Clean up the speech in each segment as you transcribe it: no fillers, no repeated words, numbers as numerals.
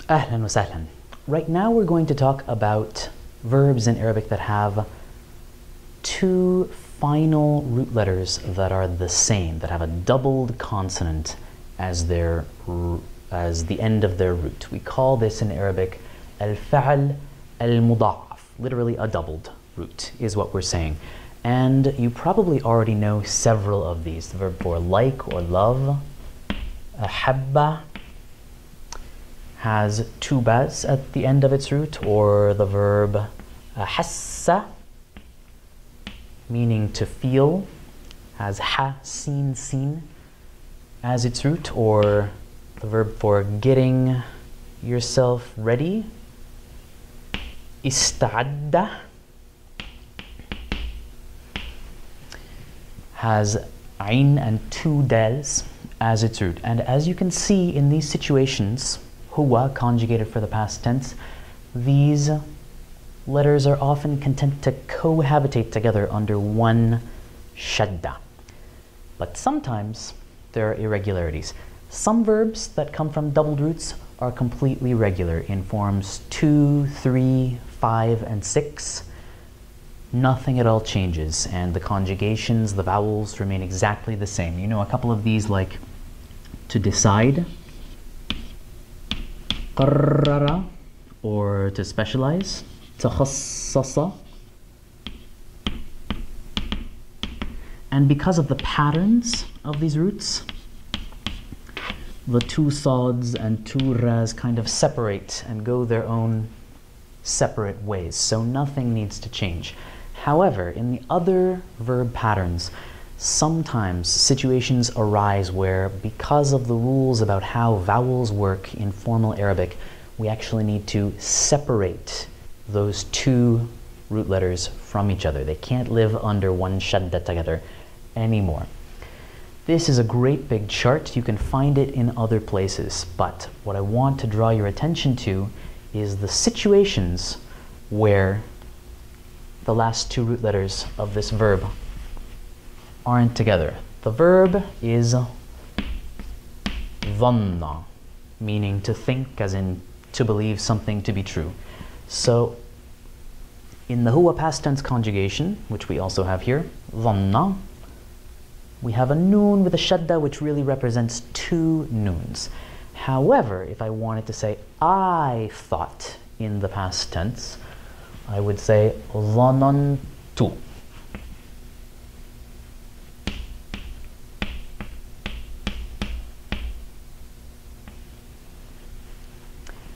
Ahlan wa sahlan. Right now we're going to talk about verbs in Arabic that have two final root letters that are the same, that have a doubled consonant as the end of their root. We call this in Arabic al-fa'al al-muda'af, literally a doubled root is what we're saying. And you probably already know several of these. The verb for like or love, ahabba, has two bas at the end of its root, or the verb hassa, meaning to feel, has ha, sin as its root, or the verb for getting yourself ready, ista'adda, has ayn and two dals as its root. And as you can see in these situations, huwa, conjugated for the past tense, these letters are often content to cohabitate together under one shadda. But sometimes there are irregularities. Some verbs that come from doubled roots are completely regular in forms 2, 3, 5, and 6. Nothing at all changes, and the conjugations, the vowels remain exactly the same. You know a couple of these, like to decide, qarrara, or to specialize, takhassasa. And because of the patterns of these roots, the two sads and two ras kind of separate and go their own separate ways, so nothing needs to change. However, in the other verb patterns, sometimes situations arise where, because of the rules about how vowels work in formal Arabic, we actually need to separate those two root letters from each other. They can't live under one shadda together anymore. This is a great big chart. You can find it in other places, but what I want to draw your attention to is the situations where the last two root letters of this verb aren't together. The verb is dhanna, meaning to think, as in to believe something to be true. So in the huwa past tense conjugation, which we also have here, dhanna, we have a noon with a shadda, which really represents two noons. However, if I wanted to say I thought in the past tense, I would say dhanantu.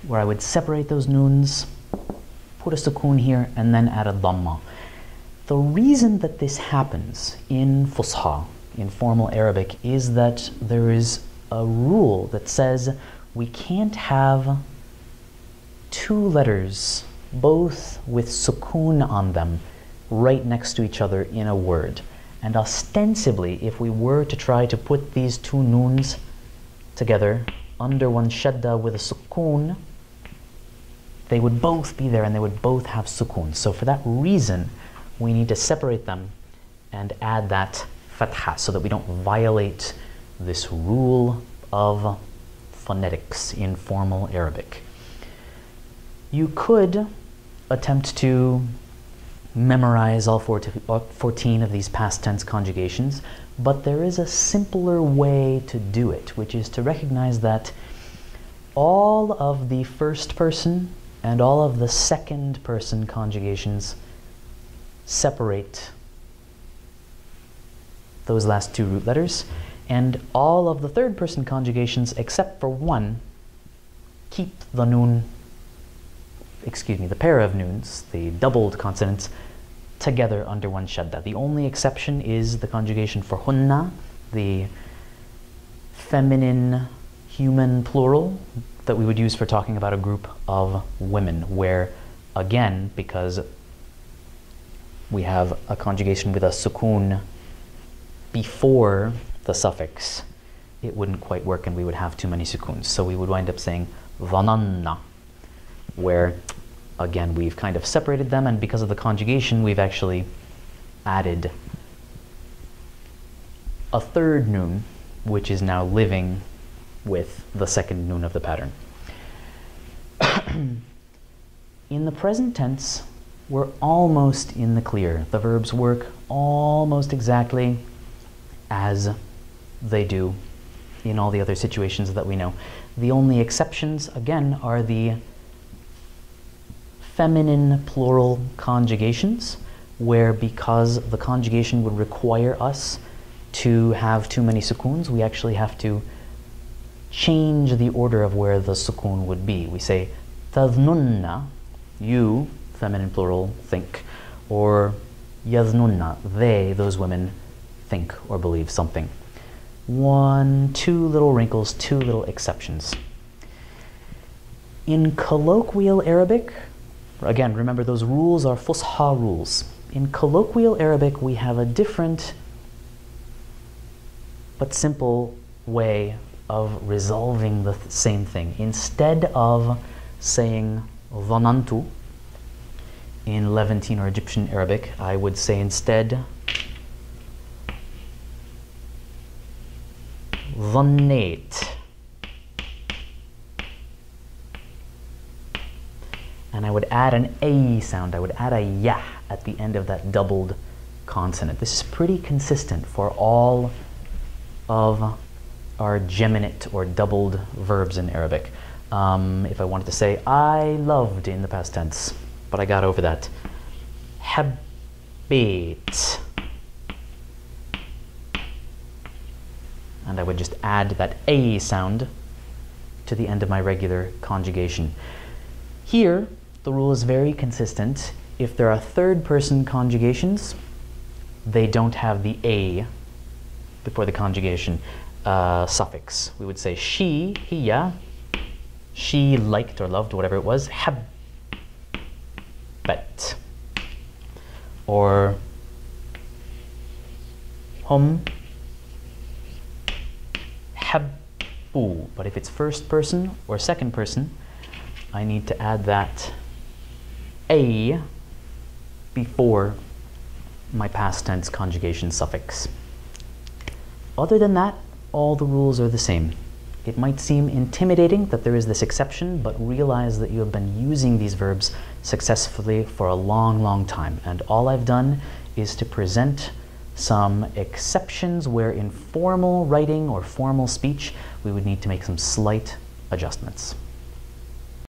Where I would separate those noons, put a sukoon here, and then add a dhamma. The reason that this happens in Fusha, in formal Arabic, is that there is a rule that says we can't have two letters both with sukoon on them right next to each other in a word. And ostensibly, if we were to try to put these two noons together under one shadda with a sukoon, they would both be there and they would both have sukoon. So for that reason, we need to separate them and add that fatha so that we don't violate this rule of phonetics in formal Arabic. You could attempt to memorize all 14 of these past tense conjugations, but there is a simpler way to do it, which is to recognize that all of the first person and all of the second person conjugations separate those last two root letters, and all of the third person conjugations, except for one, keep the noon, the pair of noons, the doubled consonants, together under one shadda. The only exception is the conjugation for hunna, the feminine human plural that we would use for talking about a group of women, where, again, because we have a conjugation with a sukoon before the suffix, it wouldn't quite work and we would have too many sukoons. So we would wind up saying dhananna, where, again, we've kind of separated them, and because of the conjugation, we've actually added a third noon, which is now living with the second noon of the pattern. In the present tense, we're almost in the clear. The verbs work almost exactly as they do in all the other situations that we know. The only exceptions, again, are the feminine plural conjugations, where because the conjugation would require us to have too many sukoons, we actually have to change the order of where the sukoon would be. We say, tadhnunna, you, feminine plural, think, or yadhnunna, they, those women, think or believe something. Two little wrinkles, two little exceptions. In colloquial Arabic, again, remember those rules are Fusha rules. In colloquial Arabic, we have a different but simple way of resolving the same thing. Instead of saying dhanantu in Levantine or Egyptian Arabic, I would say instead dhannate. And I would add an A sound. I would add a ya at the end of that doubled consonant. This is pretty consistent for all of our geminate or doubled verbs in Arabic. If I wanted to say, I loved in the past tense, but I got over that. Habbait. And I would just add that A sound to the end of my regular conjugation. Here, the rule is very consistent. If there are third-person conjugations, they don't have the A before the conjugation suffix. We would say she, hiya, she liked or loved, whatever it was, habbat. Or hum, habbu. But if it's first person or second person, I need to add that A before my past tense conjugation suffix. Other than that, all the rules are the same. It might seem intimidating that there is this exception, but realize that you have been using these verbs successfully for a long, long time. And all I've done is to present some exceptions where in formal writing or formal speech, we would need to make some slight adjustments.